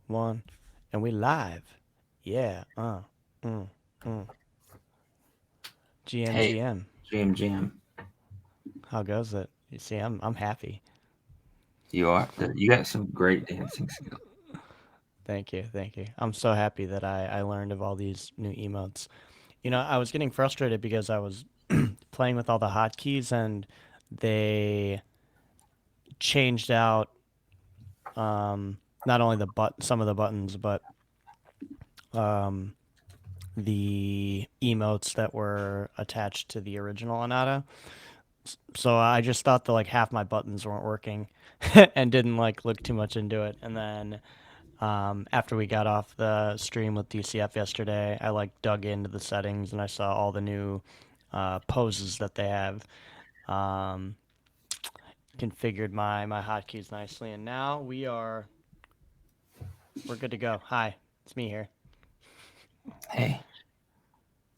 one, and we live. Yeah. Mm, mm. GM, Hey, GM. Jam. How goes it? You see, I'm happy. You got some great dancing skills. Thank you, thank you. I'm so happy that I learned of all these new emotes. I was getting frustrated because I was playing with all the hotkeys and they changed out not only some of the buttons, but um, the emotes that were attached to the original Anata. So I just thought that like half my buttons weren't working and didn't like look too much into it. And then after we got off the stream with DCF yesterday, I like dug into the settings and I saw all the new poses that they have. Um, Configured my hotkeys nicely, and now we're good to go. Hi, it's me here. Hey,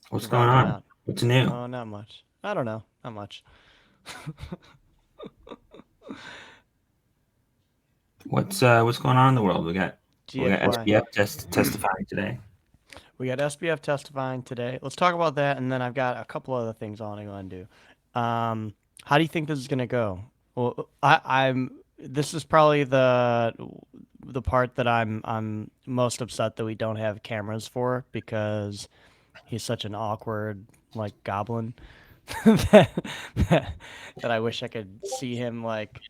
what's going Rocking on? out. What's new? Oh, not much. I don't know. Not much. What's going on in the world? We got GFY. SBF testifying today. We got SBF testifying today. Let's talk about that, and then I've got a couple other things I want to go and do. How do you think this is gonna go? Well, I'm. This is probably the part that I'm most upset that we don't have cameras for because he's such an awkward like goblin that, that that I wish I could see him like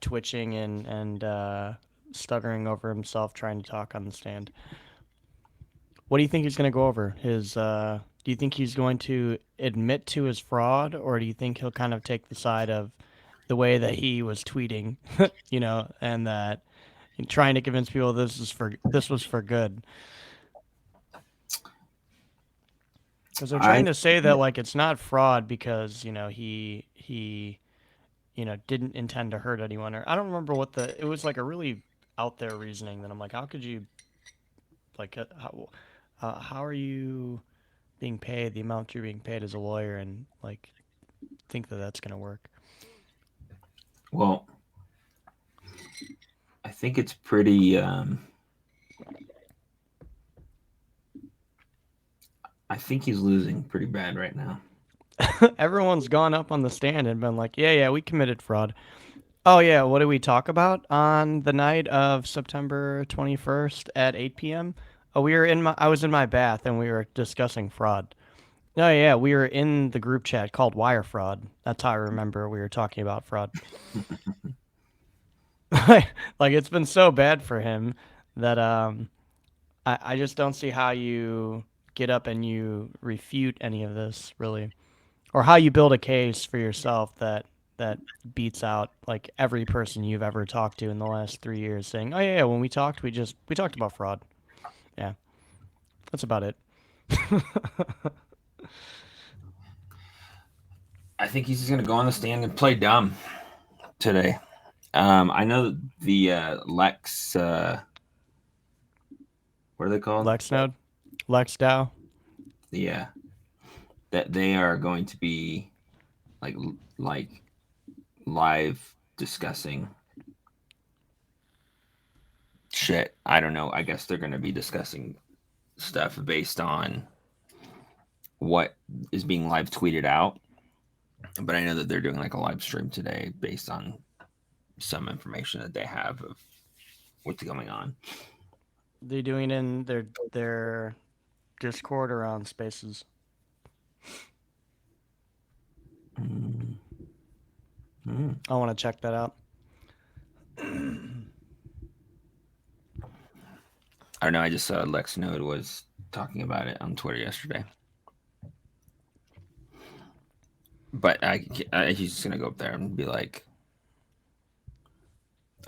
twitching and stuttering over himself trying to talk on the stand. What do you think he's going to go over? Do you think he's going to admit to his fraud, or do you think he'll kind of take the side of the way that he was tweeting, and that trying to convince people this was for good? Because they're I trying to say that like it's not fraud because he didn't intend to hurt anyone, or I don't remember what it was like a really out there reasoning that I'm like, how could you like how are you being paid the amount you're being paid as a lawyer and like think that that's gonna work? well, I think it's pretty. I think he's losing pretty bad right now. Everyone's gone up on the stand and been like, yeah, we committed fraud. Oh yeah, what did we talk about on the night of September 21st at 8 p.m.? Oh, I was in my bath and we were discussing fraud. Oh yeah, we were in the group chat called Wire Fraud. That's how I remember we were talking about fraud. Like it's been so bad for him that I just don't see how you get up and you refute any of this really, or how you build a case for yourself that beats out like every person you've ever talked to in the last 3 years, saying, "Oh yeah, when we talked, we talked about fraud." Yeah, that's about it. I think he's just gonna go on the stand and play dumb today. I know the Lex. What are they called? Lex Node, Lex Dow. Yeah, that they are going to be like like live discussing shit. I don't know. I guess they're going to be discussing stuff based on what is being live tweeted out. But I know that they're doing like a live stream today based on some information that they have of what's going on. They're doing it in their Discord or on Spaces. Mm. Mm. I want to check that out. I don't know. I just saw Lex Node was talking about it on Twitter yesterday. But he's just gonna go up there and be like,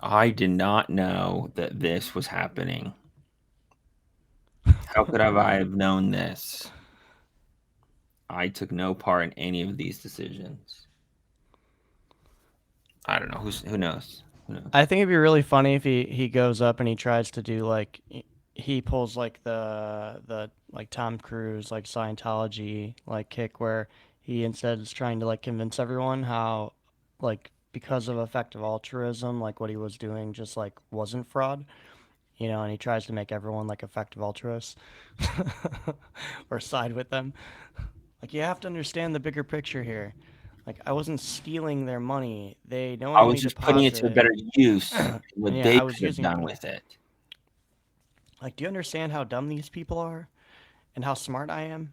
"I did not know that this was happening. How could I have known this? I took no part in any of these decisions." I don't know. Who knows? Who knows? I think it'd be really funny if he goes up and he tries to do like he pulls like the like Tom Cruise like Scientology like kick where he instead is trying to like convince everyone how like because of effective altruism like what he was doing just like wasn't fraud, and he tries to make everyone like effective altruists or side with them. Like you have to understand the bigger picture here. Like I wasn't stealing their money. They I was knowingly just putting it to a deposited. better use. What Yeah, they I was could have using it. done with it. Like, do you understand how dumb these people are and how smart I am?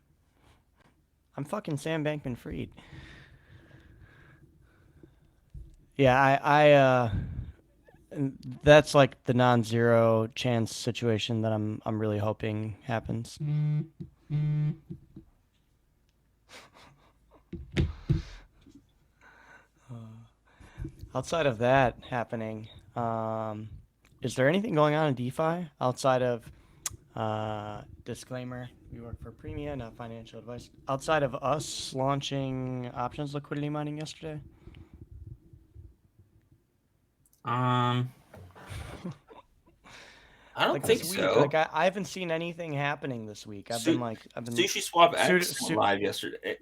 I'm fucking Sam Bankman-Fried. Yeah, and that's like the non-zero chance situation that I'm really hoping happens. Outside of that happening, is there anything going on in DeFi outside of disclaimer? We work for Premia, not financial advice. Outside of us launching options liquidity mining yesterday. Um, I don't Like think this week, like so. I haven't seen anything happening this week. I've been Sushi Swap pseudo X went live yesterday.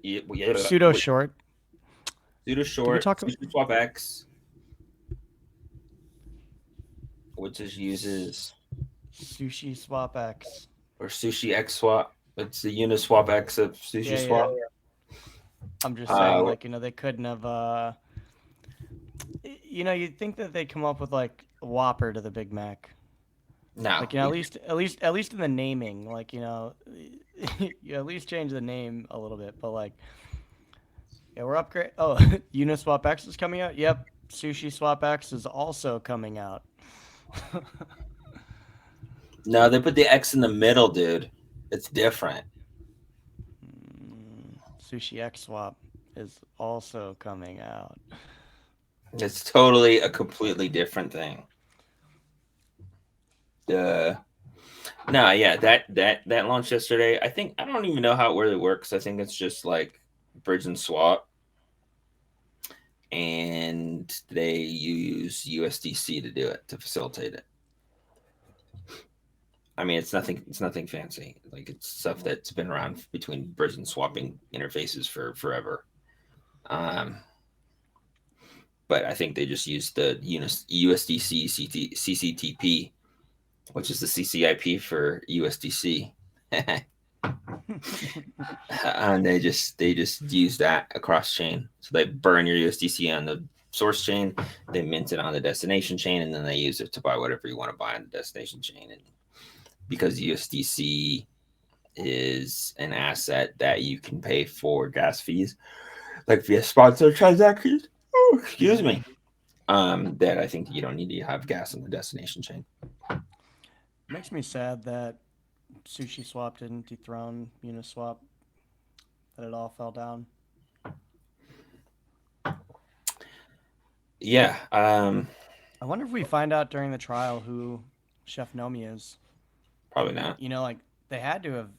pseudo short. Pseudo Did we Short, talk about Sushi Swap X, which is uses Sushi Swap X? or Sushi X Swap. It's the Uniswap X of Sushi Yeah, Swap. yeah. I'm just saying, Uh, like they couldn't have. You'd think that they'd come up with like a Whopper to the Big Mac. no, Like at least in the naming, like you at least change the name a little bit. But like, yeah, we're upgrade. Oh, Uniswap X is coming out. Yep, Sushi Swap X is also coming out. no, they put the X in the middle, dude. It's different. Sushi X Swap is also coming out. It's totally a completely different thing. Uh, no, yeah, that launched yesterday. I don't even know how it really works. I think it's just like bridge and swap, and they use USDC to do it to facilitate it. I mean, it's nothing fancy. Like it's stuff that's been around between bridge and swapping interfaces for forever. Um, but I think they just use the USDC CCTP, which is the CCIP for USDC. And they just use that across chain. So they burn your USDC on the source chain, they mint it on the destination chain, and then they use it to buy whatever you want to buy on the destination chain. And because USDC is an asset that you can pay for gas fees, like via sponsored transactions. Oh, excuse Mhm. me. That I think you don't need to have gas on the destination chain. Makes me sad that Sushi Swap didn't dethrone Uniswap. That it all fell down. Yeah. I wonder if we find out during the trial who Chef Nomi is. Probably not. Like they had to have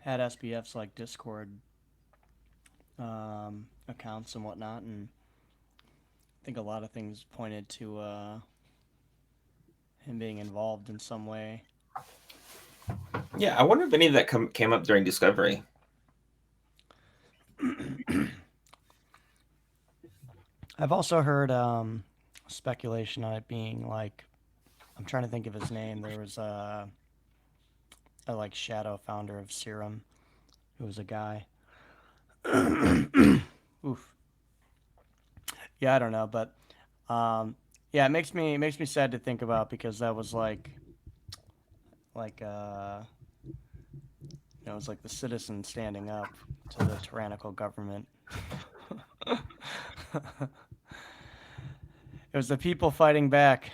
had SBF's like Discord accounts and whatnot, and I think a lot of things pointed to him being involved in some way. Yeah, I wonder if any of that came up during discovery. I've also heard speculation on it being like, I'm trying to think of his name. There was a like shadow founder of Serum, who was a guy. Oof. Yeah, I don't know, but yeah, it makes me sad to think about because that was like it was like the citizen standing up to the tyrannical government. It was the people fighting back,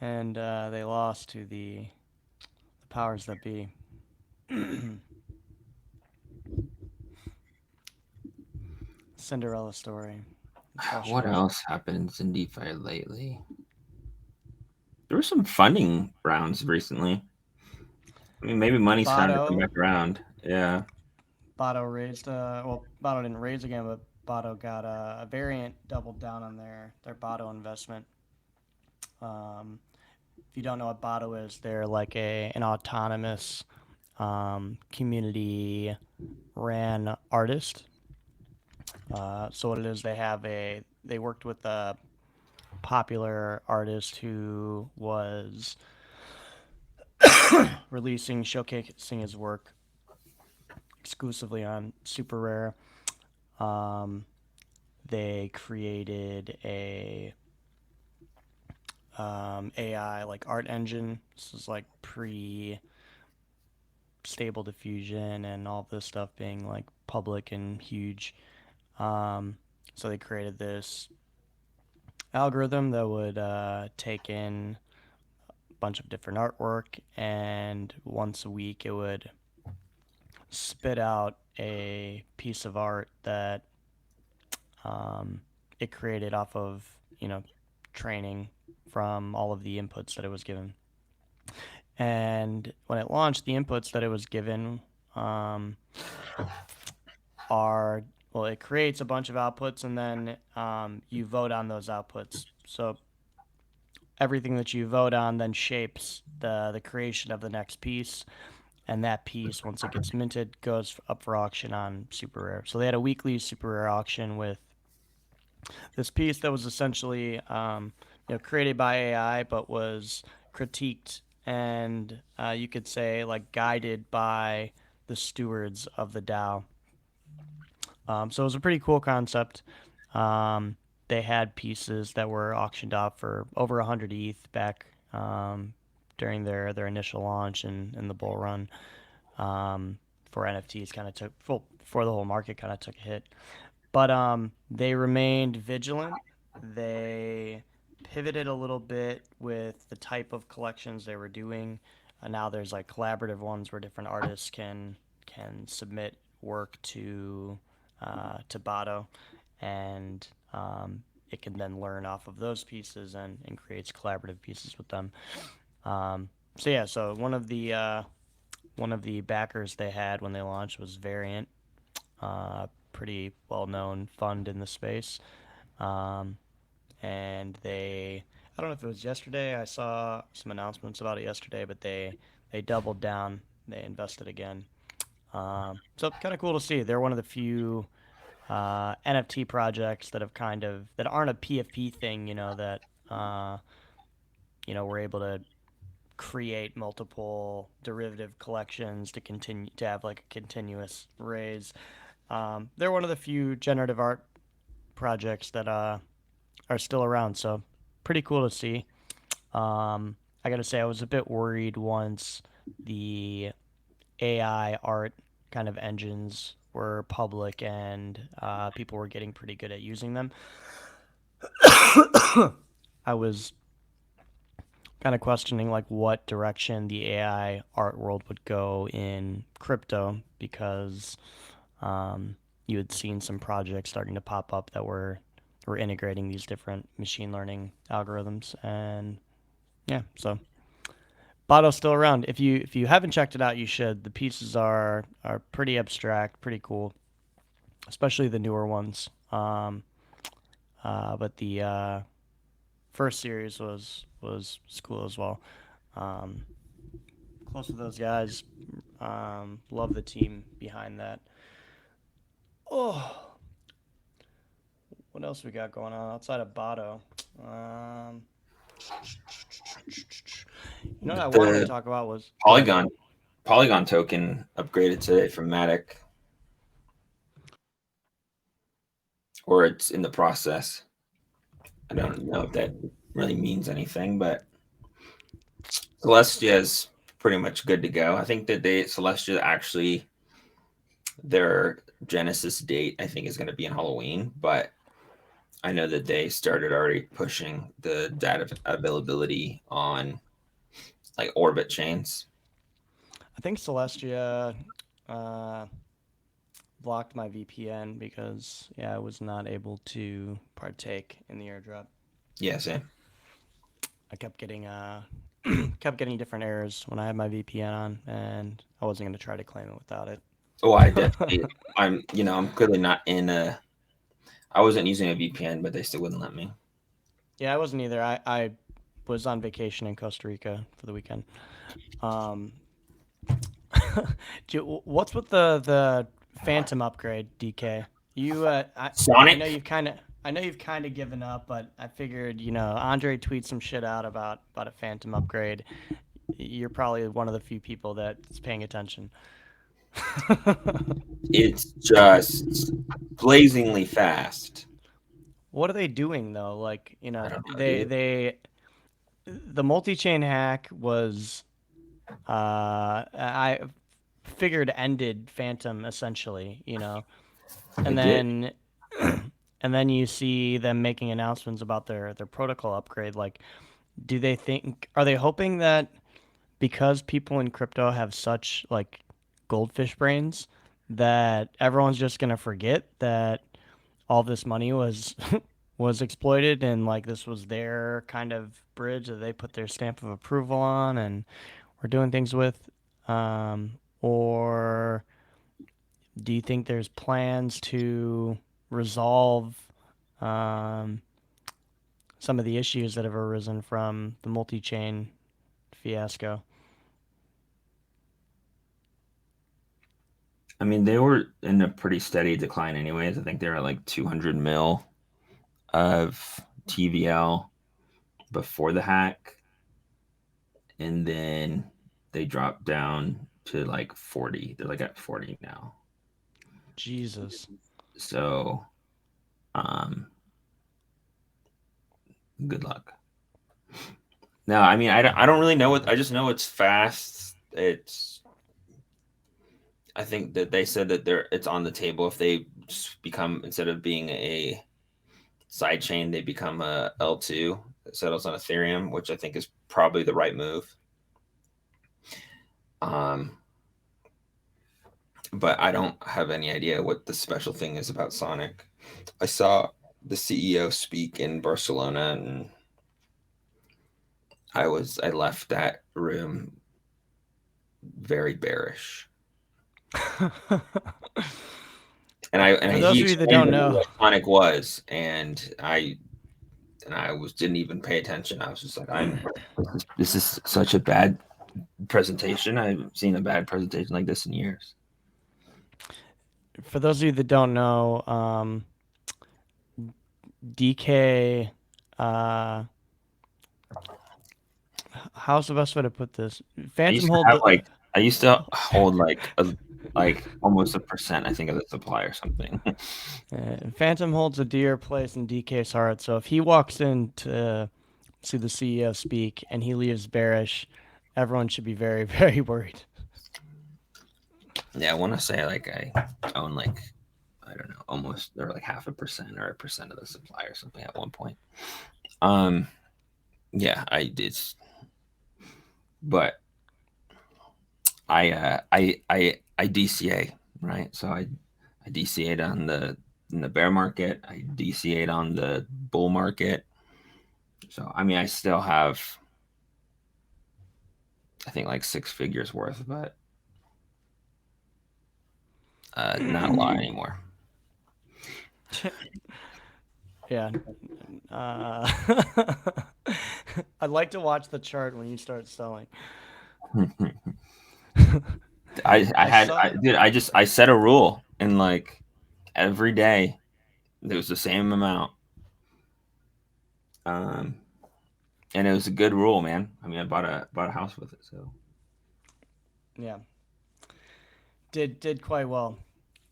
and they lost to the powers that be. Cinderella story. It fell What short. else happens in DeFi lately? There were some funding rounds recently. I mean, maybe money's starting to come Botto, back around. Yeah. Botto raised. Botto didn't raise again, but Botto got a variant doubled down on their Botto investment. If you don't know what Botto is, they're like an autonomous community ran artist. So what it is, they worked with a popular artist who was releasing, showcasing his work exclusively on Super Rare. Um, they created a AI like art engine. This is like pre Stable Diffusion and all this stuff being like public and huge. Um, so they created this algorithm that would take in a bunch of different artwork, and once a week it would spit out a piece of art that um, it created off of, training from all of the inputs that it was given. And when it launched, the inputs that it was given um, are, well, it creates a bunch of outputs, and then you vote on those outputs. So everything that you vote on then shapes the creation of the next piece, and that piece, once it gets minted, goes up for auction on Super Rare. So they had a weekly Super Rare auction with this piece that was essentially created by AI, but was critiqued and you could say like guided by the stewards of the DAO. So it was a pretty cool concept. Um, they had pieces that were auctioned off for over 100 ETH back during their initial launch and the bull run. For NFTs kind of took full before the whole market kind of took a hit. But they remained vigilant. They pivoted a little bit with the type of collections they were doing. Now there's like collaborative ones where different artists can submit work to Bado, and it can then learn off of those pieces and creates collaborative pieces with them. So yeah, so one of the backers they had when they launched was Variant, pretty well-known fund in the space. Um, and I don't know if it was yesterday. I saw some announcements about it yesterday, but they doubled down. They invested again. So kind of cool to see. They're one of the few NFT projects that have that aren't a PFP thing. That uh, we're able to create multiple derivative collections to continue to have like a continuous raise. They're one of the few generative art projects that are still around, so pretty cool to see. I gotta say, I was a bit worried once the AI art kind of engines were public and people were getting pretty good at using them. I was kind of questioning like what direction the AI art world would go in crypto because um, you had seen some projects starting to pop up that were integrating these different machine learning algorithms, and yeah, so Bado's still around. If you haven't checked it out, you should. The pieces are pretty abstract, pretty cool, especially the newer ones. But the first series was cool as well. Um, Close with those guys. Love the team behind that. Oh, what else we got going on outside of Bado? Um, what I wanted to The talk about was go ahead. Polygon Polygon token upgraded today from Matic, or it's in the process. I don't know if that really means anything, but Celestia is pretty much good to go. I think that Celestia actually their Genesis date I think is going to be in Halloween, but I know that they started already pushing the data availability on like Orbit chains. I think Celestia uh, blocked my VPN because yeah, I was not able to partake in the airdrop. Yeah, same. I kept getting kept getting different errors when I had my VPN on, and I wasn't going to try to claim it without it. Oh, I definitely. I'm clearly not in a. I wasn't using a VPN, but they still wouldn't let me. Yeah, I wasn't either. I was on vacation in Costa Rica for the weekend. Um, what's with the Phantom upgrade, DK? I know Sonic. you've kind of given up, but I figured Andre tweeted some shit out about a Phantom upgrade. you're probably one of the few people that's paying attention. It's just blazingly fast. What are they doing though? Like, I don't know, they dude. they the multi-chain hack was I figured ended Phantom essentially, and It did. then and then you see them making announcements about their protocol upgrade. Like, do they think are they hoping that because people in crypto have such like goldfish brains that everyone's just gonna forget that all this money was was exploited and like this was their kind of bridge that they put their stamp of approval on and were doing things with, or do you think there's plans to resolve um, some of the issues that have arisen from the multi-chain fiasco? I mean, they were in a pretty steady decline, anyways. I think they were at like 200 mil of TVL before the hack, and then they dropped down to like 40. They're like at 40 now. Jesus. So, um, good luck. No, I mean, I don't really know what. I just know it's fast. I think that they said that it's on the table if they become, instead of being a side chain, they become a L2 that settles on Ethereum, which I think is probably the right move. Um, but I don't have any idea what the special thing is about Sonic. I saw the CEO speak in Barcelona, and I left that room very bearish. For He those of you that explained don't to me know, what Sonic was, and I was didn't even pay attention. I was just like, this is such a bad presentation. I haven't seen a bad presentation like this in years. for those of you that don't know, DK, uh, how's the best way to put this? I Phantom used to hold have the, like I used to hold like almost a percent, I think, of the supply or something. Phantom holds a dear place in DK's heart. So if he walks in to see the CEO speak and he leaves bearish, everyone should be very very worried. Yeah, I want to say like I own like, I don't know, almost, or like half a percent or a percent of the supply or something at one point. Um, yeah, I did, but I DCA, right. So I DCA'd on the in the bear market. I DCA'd on the bull market. So I mean, I still have, I think, like six figures worth, but not a lot anymore. Yeah. Uh, I'd like to watch the chart when you start selling. I I had saw. dude, I set a rule, and like every day it was the same amount. Um, and it was a good rule, man. I mean, I bought a house with it, so. Yeah, did quite well.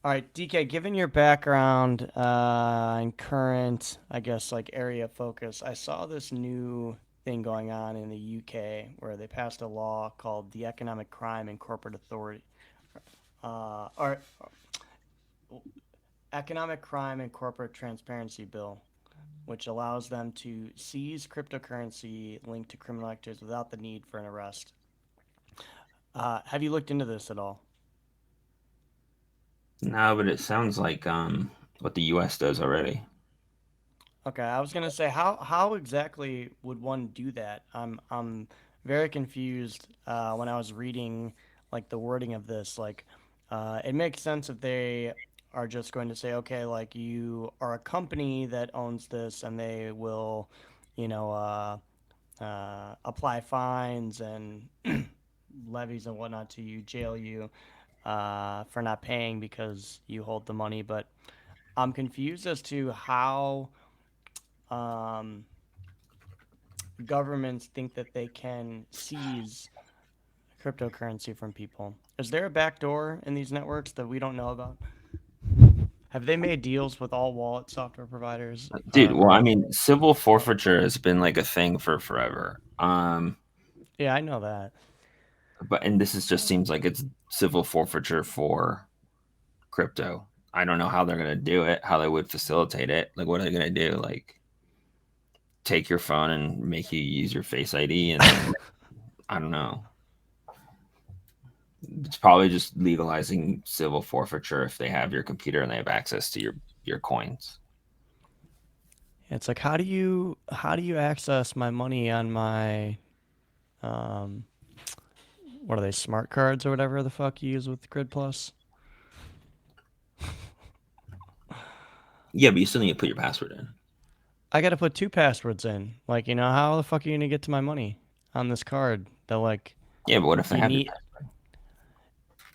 All right, DK, given your background and current, I guess, like area of focus, I saw this new thing going on in the UK where they passed a law called the Economic Crime and Corporate Authority, or Economic Crime and Corporate Transparency Bill, which allows them to seize cryptocurrency linked to criminal activities without the need for an arrest. Have you looked into this at all? No, but it sounds like what the U.S. does already. Okay, I was gonna say how exactly would one do that? I'm very confused when I was reading like the wording of this. Like, it makes sense if they are just going to say, okay, like you are a company that owns this, and they will, you know, apply fines and levies and whatnot to you, jail you for not paying because you hold the money. But I'm confused as to how um, governments think that they can seize. cryptocurrency from people. Is there a backdoor in these networks that we don't know about? Have they made deals with all wallet software providers? Dude, well, I mean, civil forfeiture has been like a thing for forever. Yeah, I know that. And this is just seems like it's civil forfeiture for crypto. I don't know how they're gonna do it, how they would facilitate it. Like, what are they gonna do? Like, take your phone and make you use your Face ID, and I don't know. It's probably just legalizing civil forfeiture if they have your computer and they have access to your coins. It's like how do you access my money on my um what are they, smart cards or whatever the fuck you use with Grid Plus? Yeah, but you still need to put your password in. I gotta put two passwords in. Like, how the fuck are you gonna get to my money on this card? They're like, Yeah, but what if they you have your need,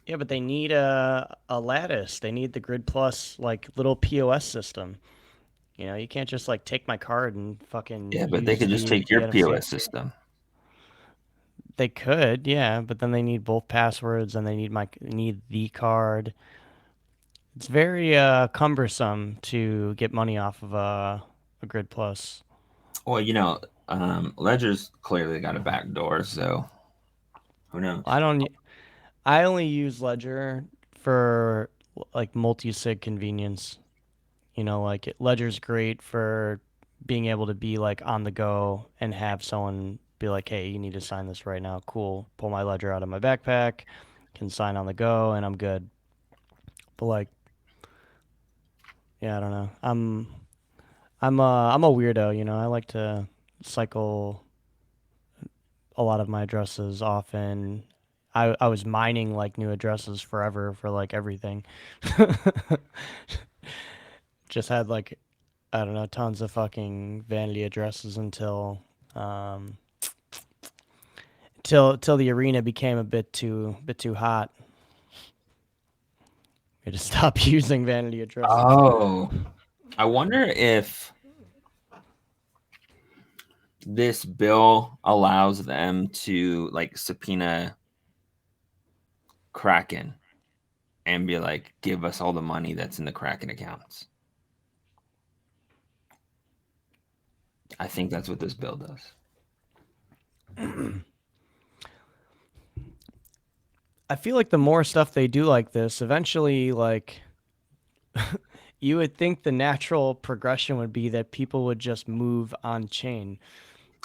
yeah, but they need a lattice. They need the Grid Plus like little POS system. You can't just like take my card and fucking Yeah, but they use could just the take the your NFC. POS system. They could, yeah, but then they need both passwords and they need the card. It's very cumbersome to get money off of a Grid Plus. Well, Ledger's clearly got a back door, so who knows? I don't. I only use Ledger for like multi-sig convenience. Like Ledger's great for being able to be like on the go and have someone be like, "Hey, you need to sign this right now." Cool. Pull my Ledger out of my backpack, can sign on the go, and I'm good. But like, yeah, I don't know. I'm a weirdo. I like to cycle a lot of my addresses often. I was mining like new addresses forever for like everything. Just had like, I don't know, tons of fucking vanity addresses um till the arena became a bit too hot. I had to stop using vanity addresses. Oh, I wonder if this bill allows them to like subpoena Kraken and be like, give us all the money that's in the Kraken accounts. I think that's what this bill does. I feel like the more stuff they do like this, eventually like you would think the natural progression would be that people would just move on chain,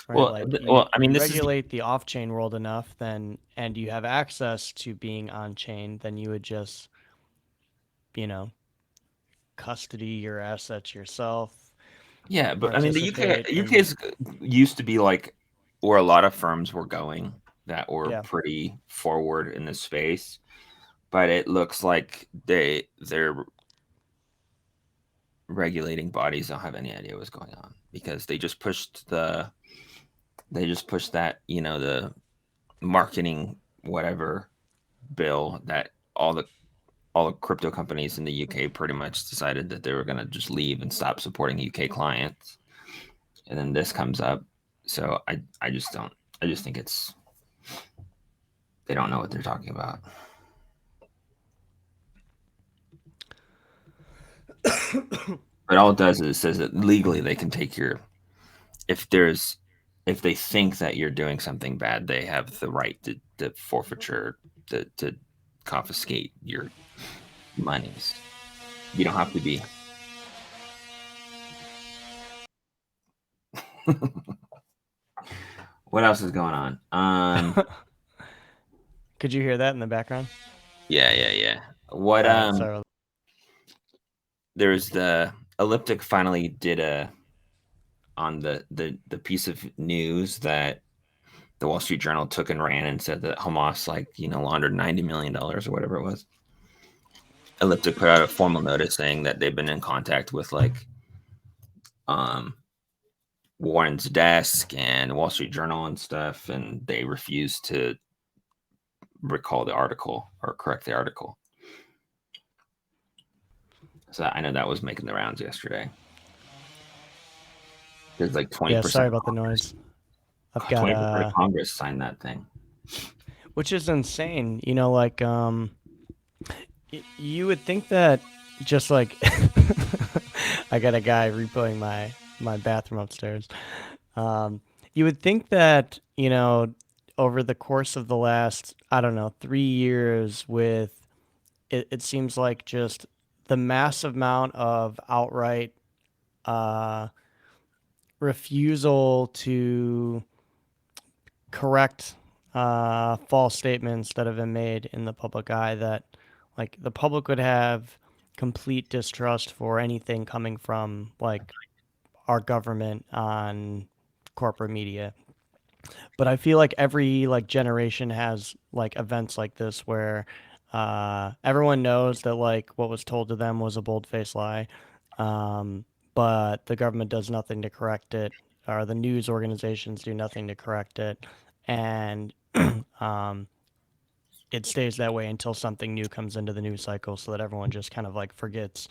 right? Well, Like you well, I you mean, this is regulate the off chain world enough, then and you have access to being on chain, then you would just, you know, custody your assets yourself, yeah, but I mean, the UK participate in UK's used to be like where a lot of firms were going that were yeah. pretty forward in this space, but it looks like their regulating bodies don't have any idea what's going on because they just pushed that, the marketing whatever bill that all the crypto companies in the UK pretty much decided that they were going to just leave and stop supporting UK clients. And then this comes up. So I just don't, I just think they don't know what they're talking about. But all it does is it says that legally they can take if there's, if they think that you're doing something bad, they have the right to forfeiture, to confiscate your monies. You don't have to be. What else is going on? Could you hear that in the background? Yeah. What All right, sorry. there's the elliptic finally did a on the piece of news that the Wall Street Journal took and ran and said that Hamas laundered $90 million or whatever it was. Elliptic put out a formal notice saying that they've been in contact with like um Warren's desk and Wall Street Journal and stuff, and they refused to recall the article or correct the article. So I know that was making the rounds yesterday. There's like 20% Yeah, sorry of about the Congress, noise. I've got 20% of Congress signed that thing. which is insane. Like you would think that just like I got a guy repoing my bathroom upstairs. Um, you would think that, over the course of the last, I don't know, 3 years, with it seems like just the massive amount of outright uh, refusal to correct false statements that have been made in the public eye, that like the public would have complete distrust for anything coming from like our government on corporate media. But I feel like every like generation has like events like this where everyone knows that like what was told to them was a bold-faced lie, um, but the government does nothing to correct it, or the news organizations do nothing to correct it, and um, it stays that way until something new comes into the news cycle, so that everyone just kind of like forgets.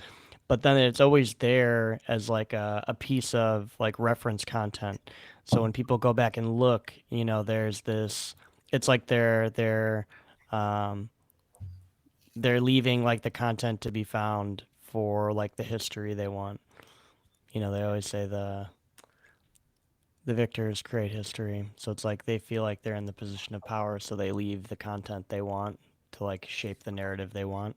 But then it's always there as like a piece of like reference content. So when people go back and look, there's this. It's like um, they're leaving like the content to be found for like the history they want. They always say the victors create history. So it's like they feel like they're in the position of power, so they leave the content they want to like shape the narrative they want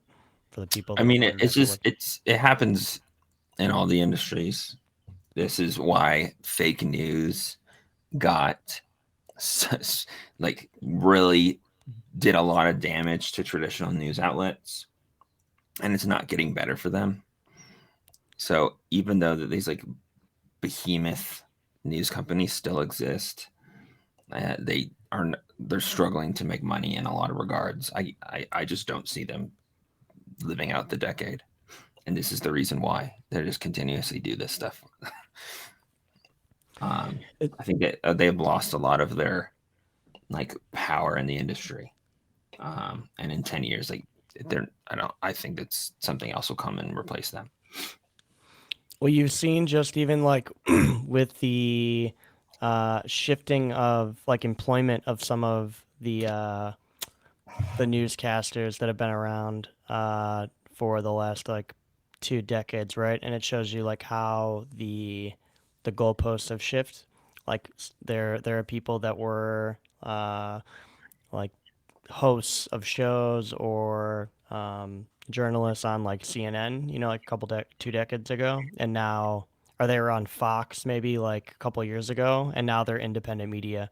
for the people I that mean, want it it's have to just look. it happens in all the industries. This is why fake news got such, like, really did a lot of damage to traditional news outlets, and it's not getting better for them. So even though that these like behemoth news companies still exist, they're struggling to make money in a lot of regards. I just don't see them living out the decade, and this is the reason why they just continuously do this stuff. Um, It, I think that they've lost a lot of their like power in the industry, and in 10 years, like they're I don't I think that something else will come and replace them. well, you've seen just even like with the shifting of like employment of some of the newscasters that have been around for the last like 2 decades, right? And it shows you like how the goalposts have shifted. Like there are people that were like hosts of shows or journalists on like CNN, like 2 decades ago, and now, or they were on Fox maybe like a couple years ago, and now they're independent media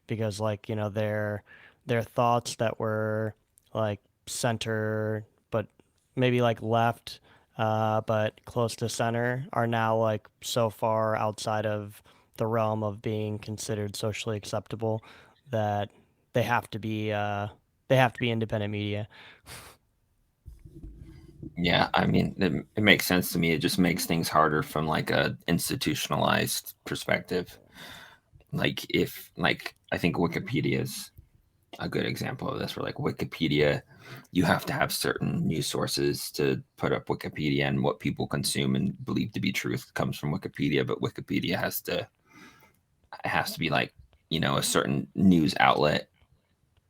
because like their thoughts that were like center but maybe like left but close to center are now like so far outside of the realm of being considered socially acceptable that they have to be uh, they have to be independent media. Yeah, I mean, it makes sense to me. It just makes things harder from like a institutionalized perspective. Like if like I think Wikipedia is a good example of this. Where like Wikipedia, you have to have certain news sources to put up Wikipedia, and what people consume and believe to be truth comes from Wikipedia. But Wikipedia has to be like a certain news outlet.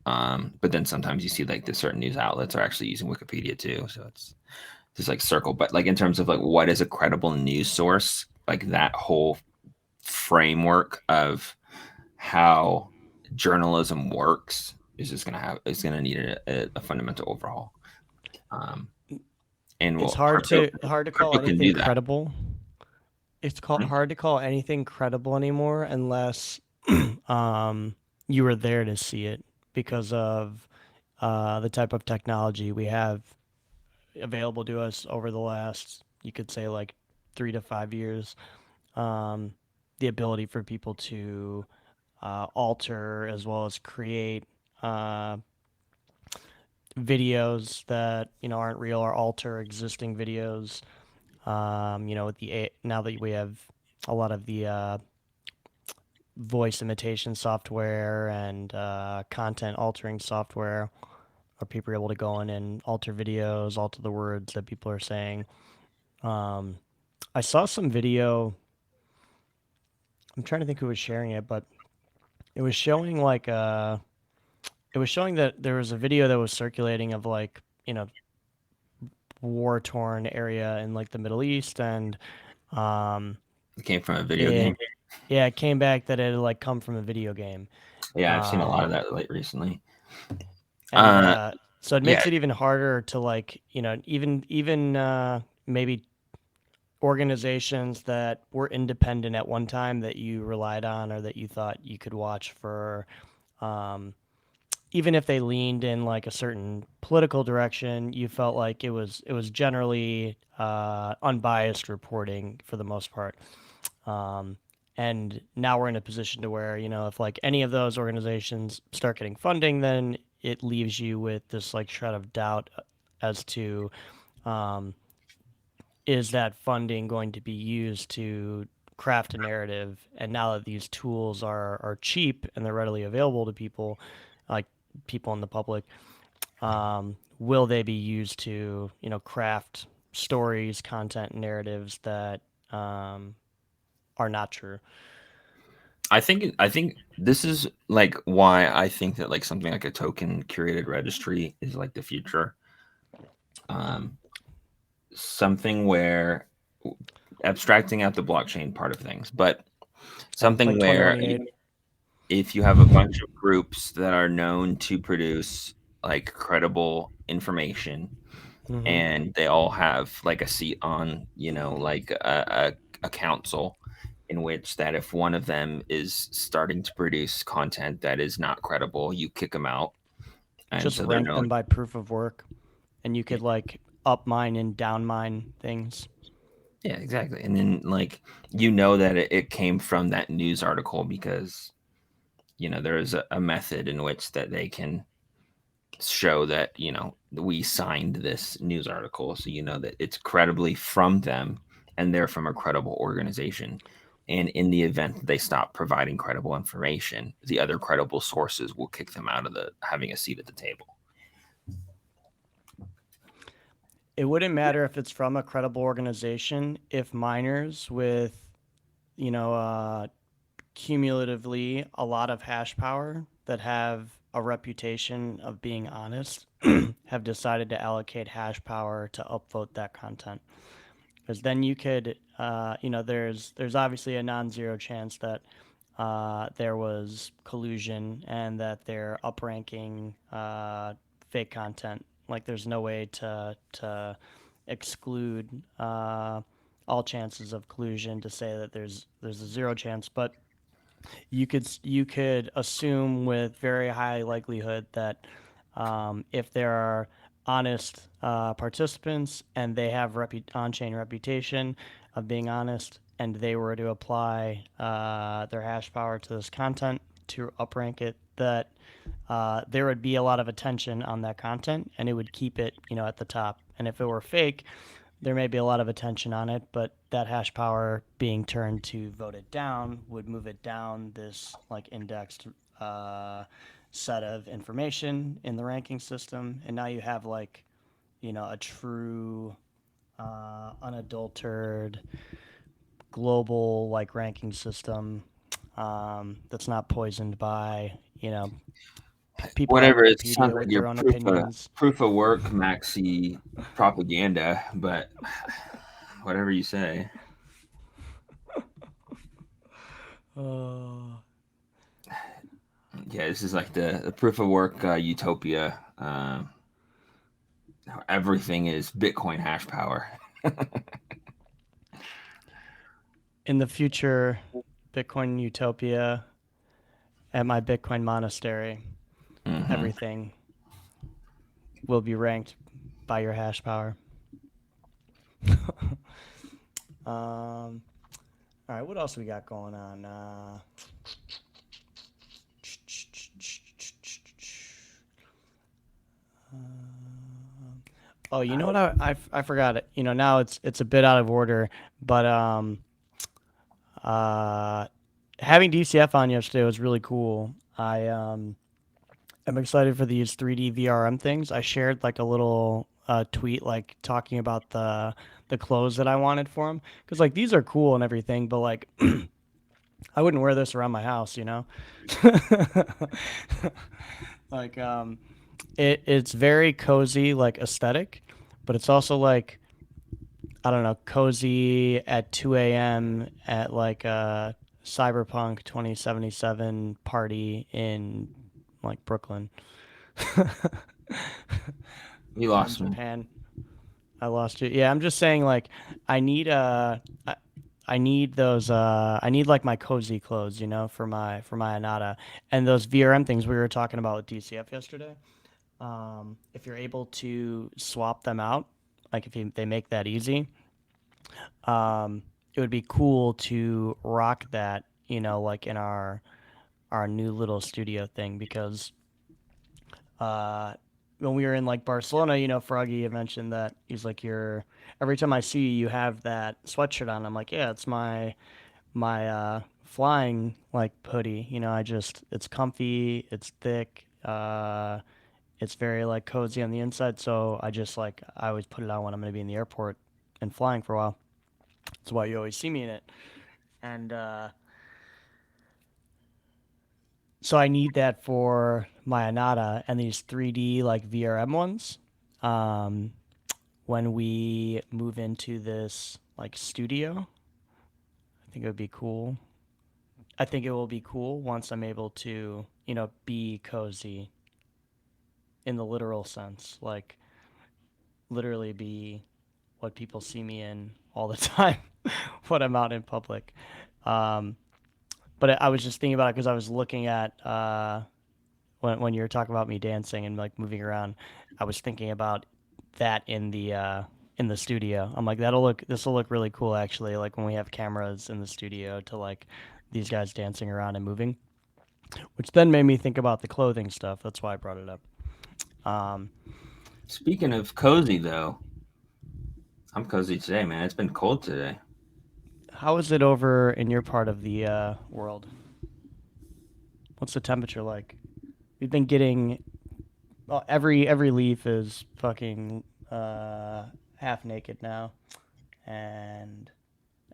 But then sometimes you see like the certain news outlets are actually using Wikipedia too. So it's just like circle. But like in terms of like what is a credible news source, like that whole framework of how journalism works is gonna need a fundamental overhaul. Um, and It's well, hard to call crypto can anything do that. credible. It's called Mhm. hard to call anything credible anymore unless um, you were there to see it because of the type of technology we have available to us over the last, you could say, like 3 to 5 years. Um, the ability for people to alter as well as create uh, videos that aren't real, or alter existing videos. With now that we have a lot of the voice imitation software and content altering software, where people are able to go in and alter videos, alter the words that people are saying. Um, I saw some video. I'm trying to think who was sharing it, but it was showing like it was showing that there was a video that was circulating of like, war torn area in like the Middle East, and um, It came from a video it game. yeah, it came back that it had like come from a video game. Yeah, I've seen a lot Um, of that late recently. and Uh, so it yeah, makes it even harder to like, even maybe organizations that were independent at one time that you relied on or that you thought you could watch for, um, even if they leaned in like a certain political direction, you felt like it was generally unbiased reporting for the most part. Um, and now we're in a position to where, if like any of those organizations start getting funding, then it leaves you with this like shred of doubt as to, um, is that funding going to be used to craft a narrative? And now that these tools are cheap and they're readily available to people, like people in the public, will they be used to, craft stories, content, narratives that um, are not true? I think this is like why I think that like something like a token curated registry is like the future. Um, Something where abstracting out the blockchain part of things, but something Like where 2028. if you have a bunch of groups that are known to produce like credible information Hmm. and they all have like a seat on, like a council in which that if one of them is starting to produce content that is not credible, you kick them out. And Just so they're rank known. them by proof of work, and you Yeah, could like up mine and down mine things. yeah, exactly. And then like that it came from that news article because there is a method in which that they can show that we signed this news article, so that it's credibly from them and they're from a credible organization. And in the event that they stop providing credible information, the other credible sources will kick them out of the having a seat at the table. It wouldn't matter if it's from a credible organization if miners with, you know, uh, cumulatively a lot of hash power that have a reputation of being honest have decided to allocate hash power to upvote that content. Because then you could, there's obviously a non-zero chance that there was collusion and that they're upranking fake content. Like there's no way to exclude all chances of collusion to say that there's a zero chance, but you could assume with very high likelihood that if there are honest participants and they have on-chain reputation of being honest, and they were to apply their hash power to this content to uprank it, that there would be a lot of attention on that content, and it would keep it, at the top. And if it were fake, there may be a lot of attention on it, but that hash power being turned to vote it down would move it down this like indexed uh, set of information in the ranking system, and now you have like a true unadulterated global like ranking system that's not poisoned by people on Whatever, it sounds Wikipedia like with your their own opinions. proof of work maxi propaganda, but whatever you say. Uh, Yeah, this is like the proof of work utopia. Everything is Bitcoin hash power. in the future, Bitcoin utopia, at my Bitcoin monastery, Hmm. everything will be ranked by your hash power. All right, what else we got going on? Oh, you know what? I forgot it. Now it's a bit out of order, but uh, having DCF on yesterday was really cool. I'm excited for these 3D VRM things. I shared like a little tweet like talking about the clothes that I wanted for them because like these are cool and everything, but like I wouldn't wear this around my house. Like it's very cozy, like aesthetic, but it's also like I don't know, cozy at 2 a.m. at like a Cyberpunk 2077 party in like Brooklyn You or in lost me. Japan. I lost you. Yeah, I'm just saying like I need I, I need those I need like my cozy clothes, for my Anata and those VRM things we were talking about with DCF yesterday. If you're able to swap them out, like if they make that easy, it would be cool to rock that, like in our new little studio thing because uh, when we were in like Barcelona, Froggy had mentioned that he's like, you're every time I see you, you have that sweatshirt on. I'm like, yeah, it's my flying like hoodie. It's comfy, it's thick, it's very like cozy on the inside. So I always put it on when I'm gonna be in the airport and flying for a while. That's why you always see me in it. And so I need that for my Anata and these 3D like VRM ones. Um, when we move into this like studio, I think it would be cool. I think it will be cool once I'm able to, be cozy in the literal sense, like literally be what people see me in all the time when I'm out in public. Um, but I was just thinking about it because I was looking at when you were talking about me dancing and like moving around, I was thinking about that in the studio. I'm like, this will look really cool actually. Like when we have cameras in the studio to like these guys dancing around and moving, which then made me think about the clothing stuff. That's why I brought it up. Um, Speaking of cozy, though, I'm cozy today, man. It's been cold today. how is it over in your part of the world? What's the temperature like? We've been getting well, every leaf is fucking half naked now, and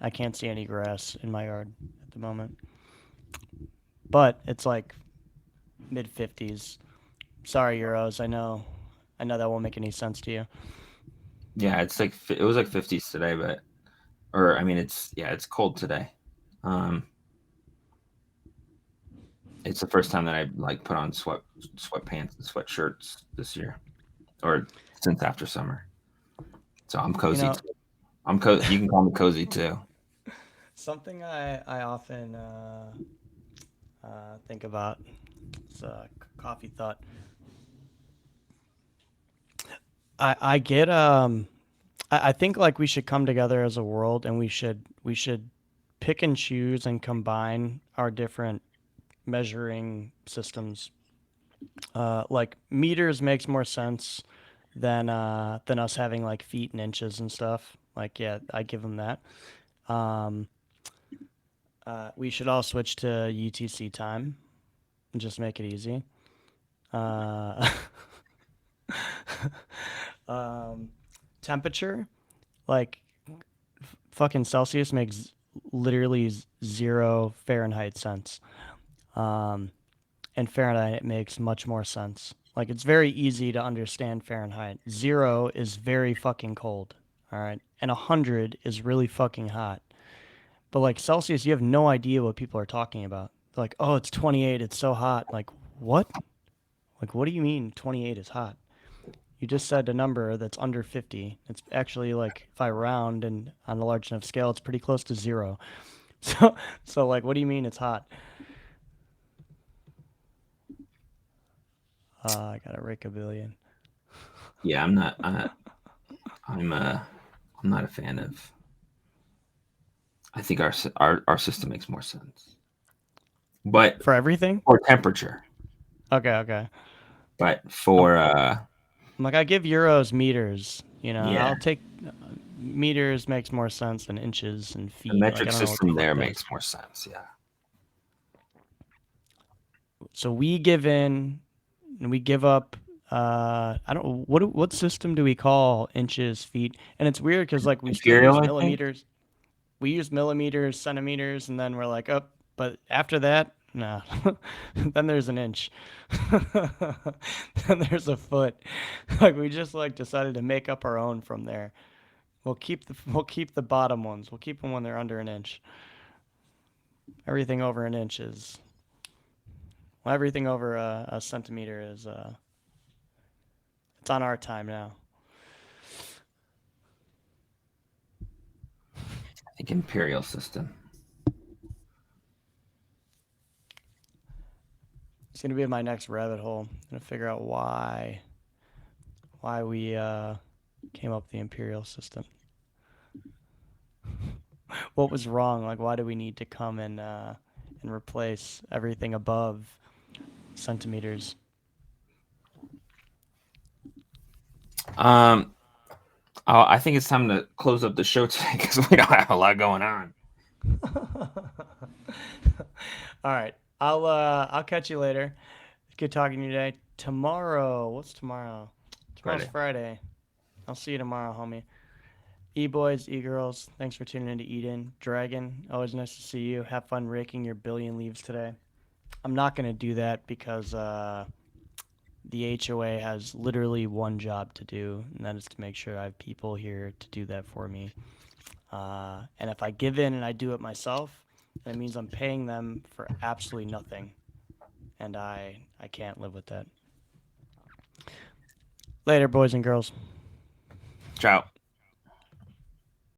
I can't see any grass in my yard at the moment. But it's like mid 50s. Sorry, Euros. I know that won't make any sense to you. Yeah, it's like it was like 50s today, but or I mean, it's cold today. Um, it's the first time that I like put on sweatpants and sweatshirts this year, or since after summer. So I'm You cozy know, too. I'm You can call me cozy too. something I often think about. It's a coffee thought. I get I think like we should come together as a world and we should pick and choose and combine our different measuring systems. Like meters makes more sense than us having like feet and inches and stuff. Like yeah, I give them that. Um, we should all switch to UTC time and just make it easy. Uh, um, temperature, like fucking Celsius makes literally zero Fahrenheit sense. Um, and Fahrenheit makes much more sense. Like it's very easy to understand Fahrenheit. Zero is very fucking cold. All right. And 100 is really fucking hot. But like Celsius, you have no idea what people are talking about. They're like, oh, it's 28. It's so hot. Like, what? Like, what do you mean 28 is hot? You just said a number that's under 50. It's actually like, if I round and on a large enough scale, it's pretty close to zero. So like, what do you mean it's hot? I got to rake a billion. Yeah, I'm not. I'm I'm not a fan of. I think our system makes more sense, but For everything? for temperature, Okay, okay. but I'm, for I'm like, I give euros meters. yeah, I'll take meters makes more sense than inches and the feet. Like, I metric don't know what the system fuck there that makes is. more sense. Yeah. So we give in and we give up. I don't. What system do we call inches, feet? And it's weird because like we still Imperial, use I think. millimeters. We use millimeters, centimeters, and then we're like, oh, but after that. No. Then there's an inch. Then there's a foot. Like we just like decided to make up our own from there. We'll keep the bottom ones. We'll keep them when they're under an inch. Everything over an inch is well, everything over a centimeter is it's on our time now. I think imperial system. It's gonna be my next rabbit hole. I'm gonna figure out why we came up with the imperial system. What was wrong? Like why do we need to come and replace everything above centimeters? I think it's time to close up the show today because we don't have a lot going on. All right. I'll catch you later. Good talking to you today. Tomorrow, what's tomorrow? Tomorrow's Friday. I'll see you tomorrow, homie. E-boys, e-girls, thanks for tuning in to Eden. Dragon, always nice to see you. Have fun raking your billion leaves today. I'm not going to do that because the HOA has literally one job to do, and that is to make sure I have people here to do that for me. And if I give in and I do it myself, that means I'm paying them for absolutely nothing. And I can't live with that. Later, boys and girls. Ciao.